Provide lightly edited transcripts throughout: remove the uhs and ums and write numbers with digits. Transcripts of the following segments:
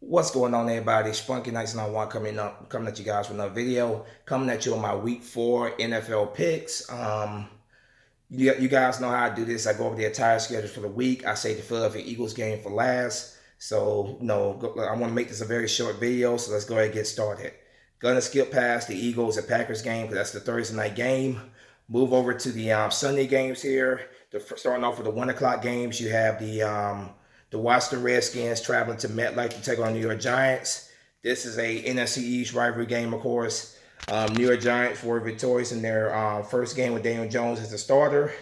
What's going on, everybody? Spunky Nights 91 coming at you guys with another video. Coming at you on my Week 4 NFL picks. You guys know how I do this. I go over the entire schedule for the week. I say the Philadelphia Eagles game for last. So, I want to make this a very short video. So let's go ahead and get started. Gonna skip past the Eagles and Packers game because that's the Thursday night game. Move over to the Sunday games here. Starting off with the 1 o'clock games, you have the Washington Redskins traveling to MetLife to take on New York Giants. This is a NFC East rivalry game, of course. New York Giants were victorious in their first game with Daniel Jones as the starter.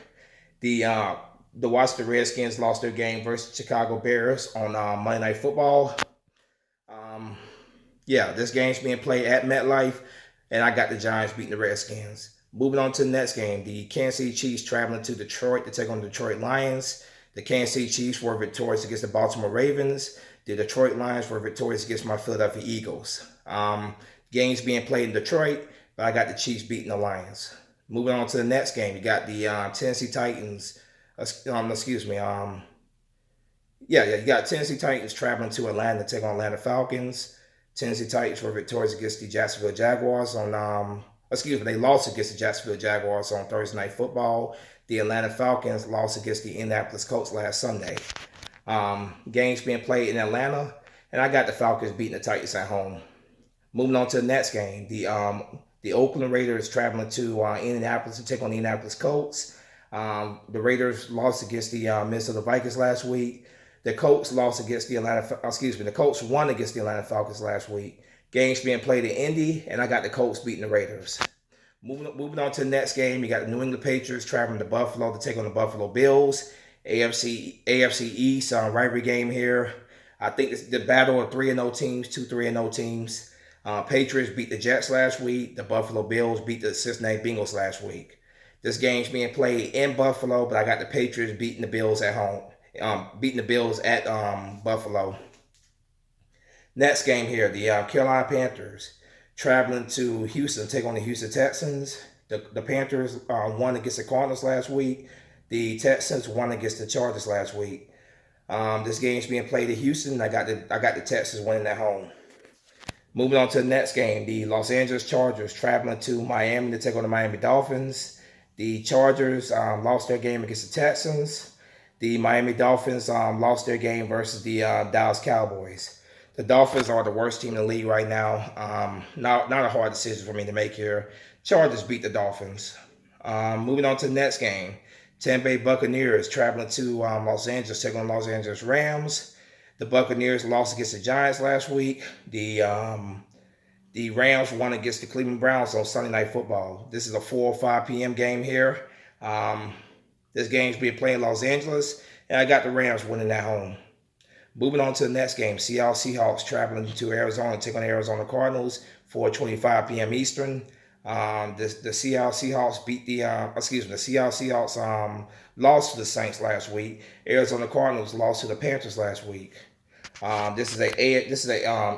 The Washington Redskins lost their game versus Chicago Bears on Monday Night Football. This game's being played at MetLife, and I got the Giants beating the Redskins. Moving on to the next game, the Kansas City Chiefs traveling to Detroit to take on the Detroit Lions. The Kansas City Chiefs were victorious against the Baltimore Ravens. The Detroit Lions were victorious against my Philadelphia Eagles. Games being played in Detroit, but I got the Chiefs beating the Lions. Moving on to the next game, you got the Tennessee Titans. You got Tennessee Titans traveling to Atlanta to take on Atlanta Falcons. Tennessee Titans were victorious against the Jacksonville Jaguars they lost against the Jacksonville Jaguars on Thursday Night Football. The Atlanta Falcons lost against the Indianapolis Colts last Sunday. Games being played in Atlanta, and I got the Falcons beating the Titans at home. Moving on to the next game, the Oakland Raiders traveling to Indianapolis to take on the Indianapolis Colts. The Raiders lost against the Minnesota Vikings last week. The Colts lost against the Colts won against the Atlanta Falcons last week. Games being played in Indy, and I got the Colts beating the Raiders. Moving on to the next game, you got the New England Patriots traveling to Buffalo to take on the Buffalo Bills. AFC East rivalry game here. I think it's the battle of 3-0 teams, 3-0 teams. Patriots beat the Jets last week. The Buffalo Bills beat the Cincinnati Bengals last week. This game's being played in Buffalo, but I got the Patriots beating the Bills at home. Beating the Bills at Buffalo. Next game here, the Carolina Panthers traveling to Houston to take on the Houston Texans. The Panthers won against the Cardinals last week. The Texans won against the Chargers last week. This game's being played in Houston. I got the Texans winning at home. Moving on to the next game, the Los Angeles Chargers traveling to Miami to take on the Miami Dolphins. The Chargers lost their game against the Texans. The Miami Dolphins lost their game versus the Dallas Cowboys. The Dolphins are the worst team in the league right now. Not a hard decision for me to make here. Chargers beat the Dolphins. Moving on to the next game. Tampa Bay Buccaneers traveling to Los Angeles, taking on Los Angeles Rams. The Buccaneers lost against the Giants last week. The Rams won against the Cleveland Browns on Sunday Night Football. This is a 4:05 p.m. game here. This game's being played in Los Angeles, and I got the Rams winning at home. Moving on to the next game, Seattle Seahawks traveling to Arizona to take on the Arizona Cardinals, 4:25 p.m. Eastern. The Seattle Seahawks the Seattle Seahawks lost to the Saints last week. Arizona Cardinals lost to the Panthers last week. This is a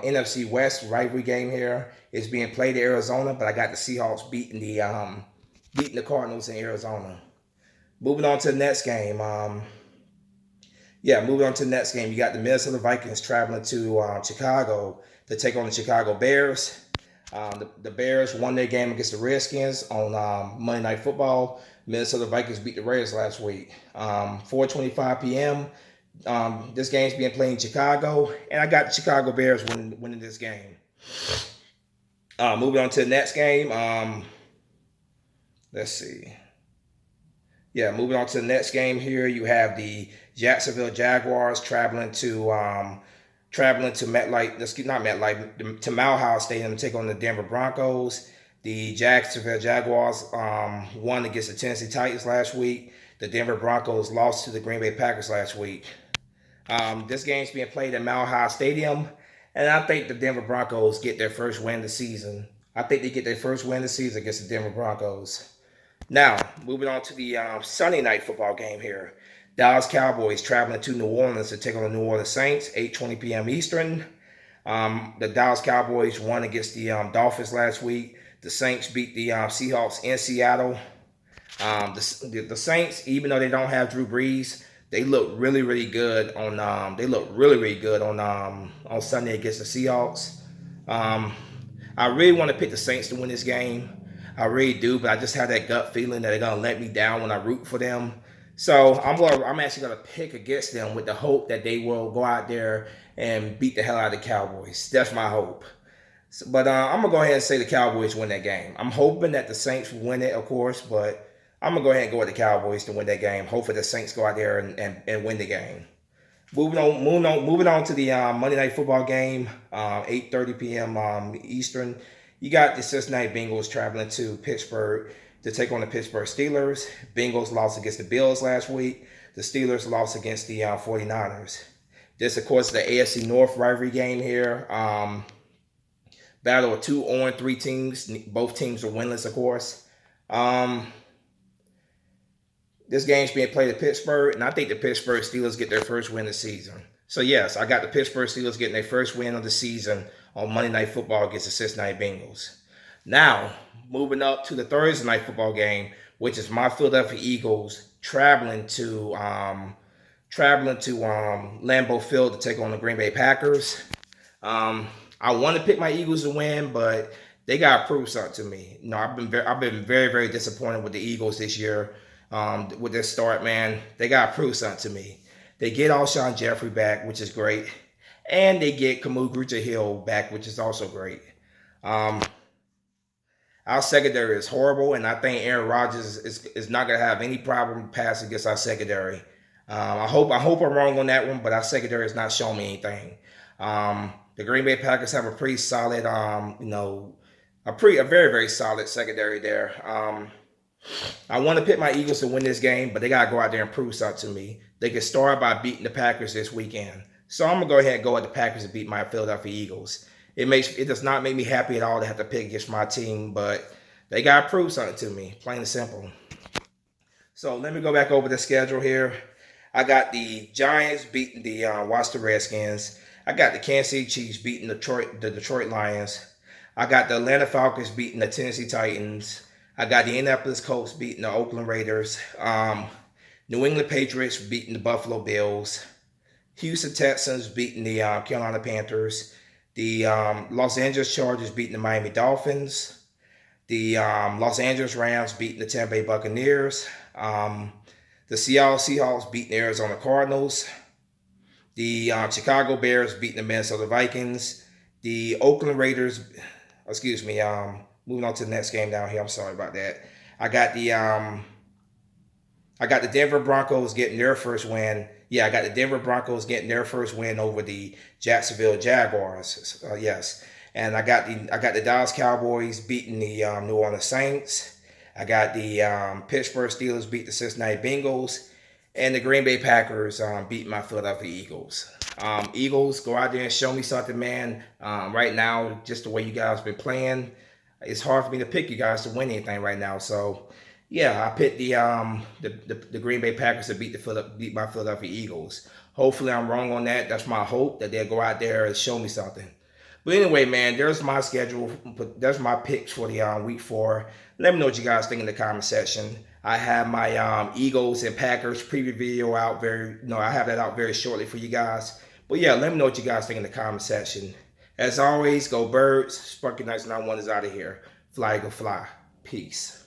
NFC West rivalry game here. It's being played in Arizona, but I got the Seahawks beating the Cardinals in Arizona. Moving on to the next game. Moving on to the next game, you got the Minnesota Vikings traveling to Chicago to take on the Chicago Bears. The Bears won their game against the Redskins on Monday Night Football. Minnesota Vikings beat the Raiders last week. 4:25 p.m. This game's being played in Chicago, and I got the Chicago Bears winning this game. Moving on to the next game. Let's see. Moving on to the next game here, you have the Jacksonville Jaguars traveling to MetLife, to Mile High Stadium to take on the Denver Broncos. The Jacksonville Jaguars won against the Tennessee Titans last week. The Denver Broncos lost to the Green Bay Packers last week. This game's being played at Mile High Stadium, and I think the Denver Broncos get their first win of the season. I think they get their first win of the season against the Denver Broncos. Now, moving on to the Sunday Night Football game here. Dallas Cowboys traveling to New Orleans to take on the New Orleans Saints, 8:20 p.m. Eastern. The Dallas Cowboys won against the Dolphins last week. The Saints beat the Seahawks in Seattle. The Saints, even though they don't have Drew Brees, They look really, really good on. They look really, really good on Sunday against the Seahawks. Um, I really want to pick the Saints to win this game. I really do, but I just have that gut feeling that they're gonna let me down when I root for them. So I'm actually gonna pick against them with the hope that they will go out there and beat the hell out of the Cowboys. That's my hope. But I'm gonna go ahead and say the Cowboys win that game. I'm hoping that the Saints win it, of course, but I'm gonna go ahead and go with the Cowboys to win that game. Hopefully the Saints go out there and win the game. Moving on to the Monday Night Football game, 8:30 p.m. Eastern. You got the Cincinnati Bengals traveling to Pittsburgh to take on the Pittsburgh Steelers. Bengals lost against the Bills last week. The Steelers lost against the 49ers. This, of course, is the AFC North rivalry game here. Battle of two 0-3 teams. Both teams are winless, of course. This game's being played at Pittsburgh, and I think the Pittsburgh Steelers get their first win of the season. So, yes, I got the Pittsburgh Steelers getting their first win of the season on Monday Night Football against the Cincinnati Bengals. Now, moving up to the Thursday Night Football game, which is my Philadelphia Eagles traveling to Lambeau Field to take on the Green Bay Packers. I want to pick my Eagles to win, but they got to prove something to me. You know, I've been very, very disappointed with the Eagles this year. With their start, man, they got to prove something to me. They get Alshon Jeffrey back, which is great, and they get Kamu Grugier-Hill back, which is also great. Our secondary is horrible, and I think Aaron Rodgers is not going to have any problem passing against our secondary. I hope I'm wrong on that one, but our secondary has not shown me anything. The Green Bay Packers have a pretty solid, a very, very solid secondary there. I want to pick my Eagles to win this game, but they got to go out there and prove something to me. They can start by beating the Packers this weekend. So I'm going to go ahead and go with the Packers and beat my Philadelphia Eagles. It does not make me happy at all to have to pick against my team, but they got to prove something to me, plain and simple. So let me go back over the schedule here. I got the Giants beating the Washington Redskins. I got the Kansas City Chiefs beating the Detroit Lions. I got the Atlanta Falcons beating the Tennessee Titans. I got the Indianapolis Colts beating the Oakland Raiders. New England Patriots beating the Buffalo Bills. Houston Texans beating the Carolina Panthers. The Los Angeles Chargers beating the Miami Dolphins. The Los Angeles Rams beating the Tampa Bay Buccaneers. The Seattle Seahawks beating the Arizona Cardinals. The Chicago Bears beating the Minnesota Vikings. The Oakland Raiders, moving on to the next game down here. I'm sorry about that. I got the Denver Broncos getting their first win. Yeah, I got the Denver Broncos getting their first win over the Jacksonville Jaguars. Yes, and I got the Dallas Cowboys beating the New Orleans Saints. I got the Pittsburgh Steelers beat the Cincinnati Bengals, and the Green Bay Packers beat my Philadelphia Eagles. Eagles, go out there and show me something, man. Right now, just the way you guys been playing, it's hard for me to pick you guys to win anything right now. So, yeah, I picked the Green Bay Packers to beat my Philadelphia Eagles. Hopefully, I'm wrong on that. That's my hope, that they'll go out there and show me something. But anyway, man, there's my schedule. There's my picks for the week 4. Let me know what you guys think in the comment section. I have my Eagles and Packers preview video out I have that out very shortly for you guys. But yeah, let me know what you guys think in the comment section. As always, go Birds. Sparky Knights 91 is out of here. Fly, go fly. Peace.